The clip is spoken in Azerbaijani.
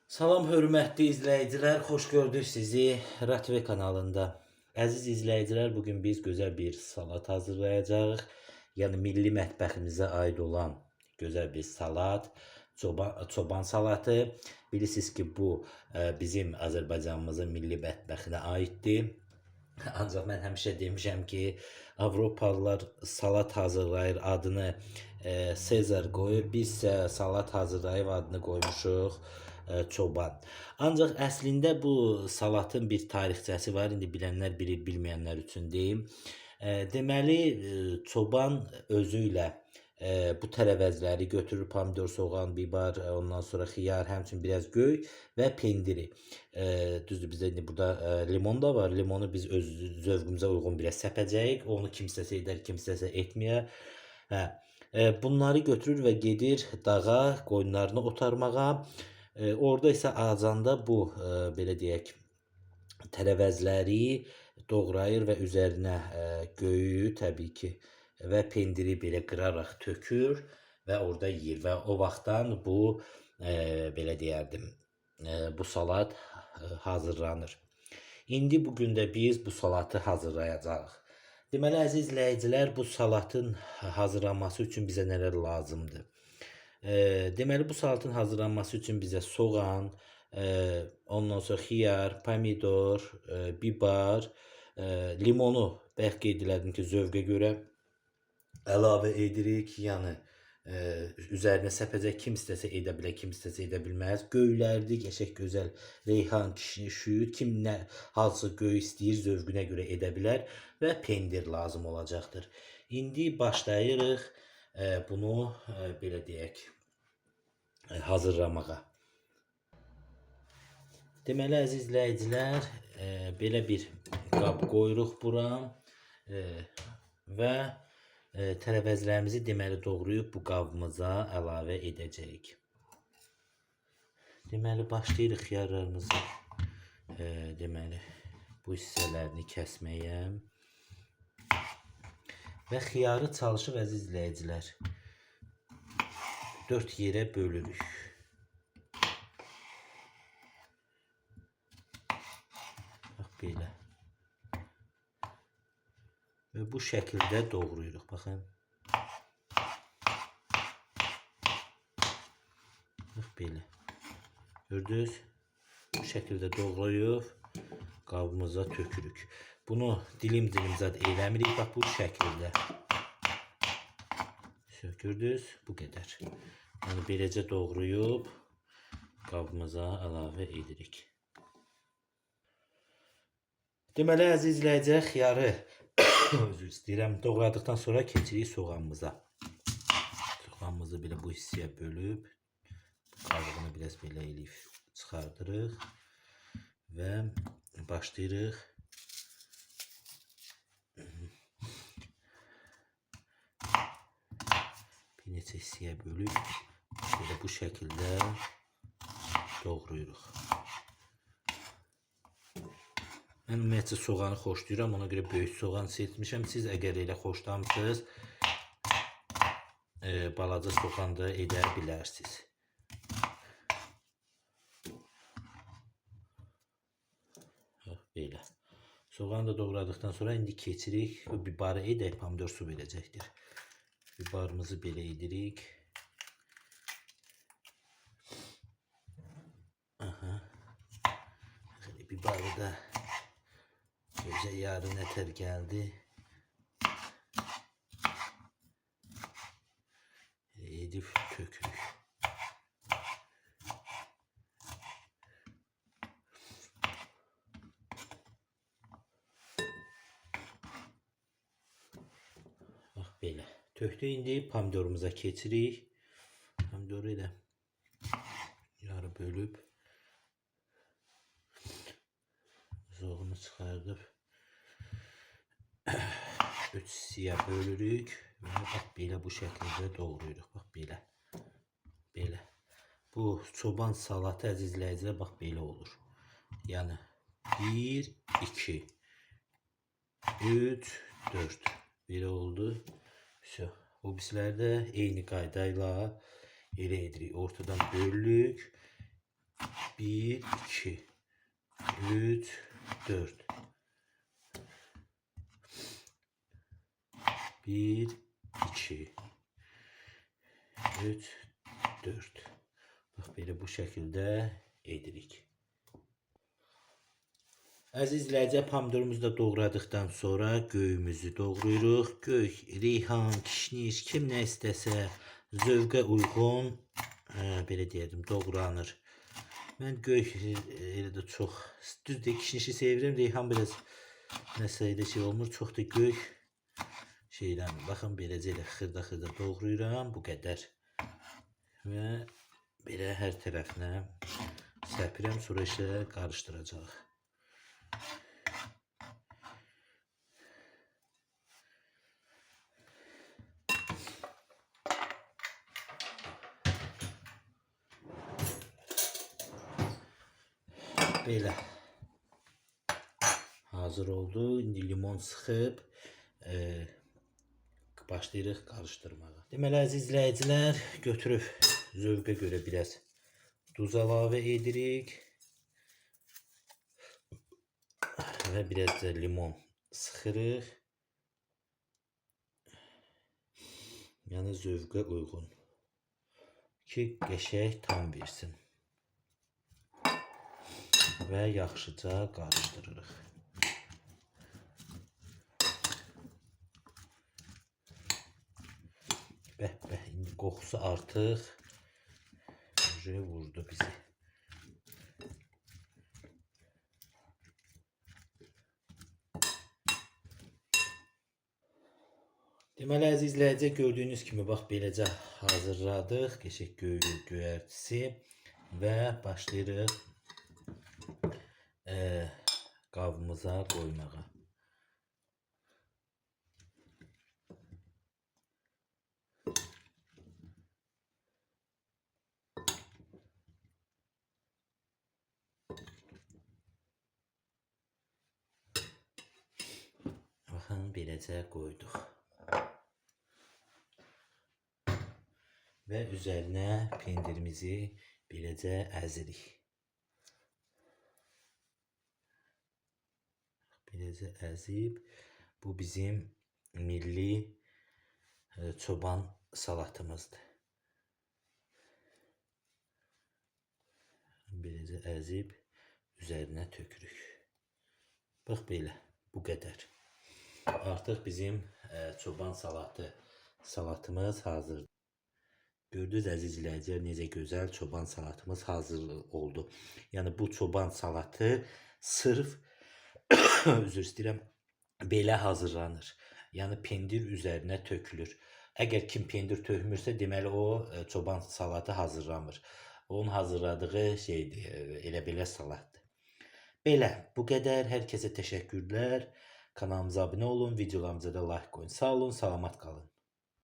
Salam hörmətli izləyicilər, xoş gördük sizi RTV kanalında. Əziz izləyicilər, bugün biz gözəl bir salat hazırlayacağıq. Yəni milli mətbəximizə aid olan gözəl bir salat, çoban salatı. Bilirsiniz ki, bu bizim Azərbaycanımızın milli mətbəxinə aiddir. Ancaq mən həmişə demişəm ki, Avropalılar salat hazırlayır, adını Sezar qoyur. Biz isə salat hazırlayıb adını qoymuşuq çoban. Ancaq əslində bu salatın bir tarixçəsi var. İndi bilənlər bilir, bilməyənlər üçün deyim. Deməli, çoban özü ilə bu tərəvəzləri götürür, pomidor, soğan, biber, ondan sonra xiyar, həmçinin biraz göy və pendiri. Düzdür, bizdə indi burada limon da var. Limonu biz öz zövqümüzə uyğun biraz səpəcəyik. Onu kimsəsə edər, kimsəsə etməyə. Hə. Bunları götürür və gedir dağa, qoyunlarını otarmağa. Orada isə azanda bu, belə deyək, tərəvəzləri doğrayır və üzərinə göyü təbii ki və pendiri belə qıraraq tökür və orada yeyir və o vaxtdan bu belə deyərdim, bu salat hazırlanır. İndi bugün də biz bu salatı hazırlayacağıq. Deməli, əziz izləyicilər, bu salatın hazırlanması üçün bizə nələr lazımdır? Deməli, bu salatın hazırlanması üçün bizə soğan, ondan sonra xiyar, pomidor, biber, limonu bəlkə qeyd elədim ki, zövqə görə əlavə edirik. Yəni üzərinə səpəcək, kim istəsə edə bilər, kim istəsə edə bilməz. Göylərdir, qəşəng gözəl reyhan, kişniş, şüyüd, kim nə hansı göy istəyir, zövqünə görə edə bilər və pendir lazım olacaqdır. İndi başlayırıq bunu belə deyək, hazırlamağa. Deməli, əziz izləyicilər, belə bir qab qoyuruq bura və tərəvəzlərimizi deməli doğrayıb bu qabımıza əlavə edəcəyik. Deməli, başlayırıq xiyarlarımızı deməli bu hissələrini kəsməyə və xiyarı çalışıb əziz izləyicilər 4 yerə bölürük. Bax belə. Və bu şəkildə doğrayırıq. Baxın. Bax belə. Gördünüz? Bu şəkildə doğrayıb qabımıza tökürük. Bunu dilim-dilim zad eləmirik. Bax bu şəkildə. Gördünüz? Bu qədər. Yəni beləcə doğrayıb qabımıza əlavə edirik. Deməli, əziz izləyicilər, xiyarı özür istəyirəm, doğradıqdan sonra keçirik soğanımıza. Soğanımızı belə bu hissəyə bölüb qabığını biraz belə eləyib çıxardırıq və başlayırıq bir neçə hissəyə bölüb belə bu şəkildə doğrayırıq. Mən ümumiyyətcə soğanı xoşlayıram, ona görə böyük soğan seçmişəm. Siz əgər elə xoşlamırsınız, balaca soğan da edə bilərsiniz. Belə. Soğanı da doğradıqdan sonra indi keçirik. Bibarı edək, pomidor su verəcəkdir. Bibarımızı belə edirik. Bibarı da gözə yarı nətər gəldi. Edib tökürük. Bax belə. Tökdük, indi pomidorumuza keçirik. Pomidoru elə yarı bölüb zoğunu çıxardıb 3 hissəyə bölürük və bax belə bu şəkildə doğrayırıq. Bax belə. Belə. Bu çoban salatı əziz izləyicilər bax belə olur. Yəni 1 2 3 4 belə oldu. Vəsə. O bizlərdə eyni qaydayla elə edirik. Ortadan bölürük. 1, 2, 3, 4. 1, 2, 3, 4. Bax, belə bu şəkildə edirik. Əziz izləyicilər, pomidorumuzu da doğradıqdan sonra göyümüzü doğrayırıq. Göy, reyhan, kişniş, kim nə istəsə zövqə uyğun, belə deyəlim, doğranır. Mən göy elə də çox, düz də kişnişi sevirəm. Reyhan biraz nəsə elə şey olmur, çox da göy şeyləmir. Baxın, beləcə elə xırda-xırda doğrayıram, bu qədər. Və belə hər tərəfinə səpirəm, sonra isə qarışdıracaq. Belə hazır oldu. İndi limon sıxıb başlayırıq qarışdırmağa. Deməli, əziz izləyicilər, götürüb zövqə görə biraz duz əlavə edirik və biraz da limon sıxırıq. Yəni zövqə uyğun ki, qəşəng tam versin və yaxşıca qarışdırırıq. Bəh, indi qoxusu artıq vurdu bizi. Deməli, əziz izləyicilər, gördüyünüz kimi bax beləcə hazırladıq qəşəng göyərtisi və başlayırıq qabımıza qoymağa. Baxın, beləcə qoyduq. Və üzərinə pendirimizi beləcə əzirik. Beləcə əzib, bu bizim milli çoban salatımızdır. Beləcə əzib üzərinə tökürük. Bax belə, bu qədər. Artıq bizim çoban salatımız hazırdır. Gördünüz əziz izləyicilər, necə gözəl çoban salatımız hazır oldu. Yəni bu çoban salatı sırf üzr istəyirəm, belə hazırlanır. Yəni pendir üzərinə tökülür. Əgər kim pendir tökmürsə, deməli o çoban salatı hazırlamır. Onun hazırladığı şeydir, elə belə salatdır. Belə, bu qədər. Hər kəsə təşəkkürlər. Kanalımıza abunə olun, videolarımıza da like qoyun. Sağ olun, salamat qalın.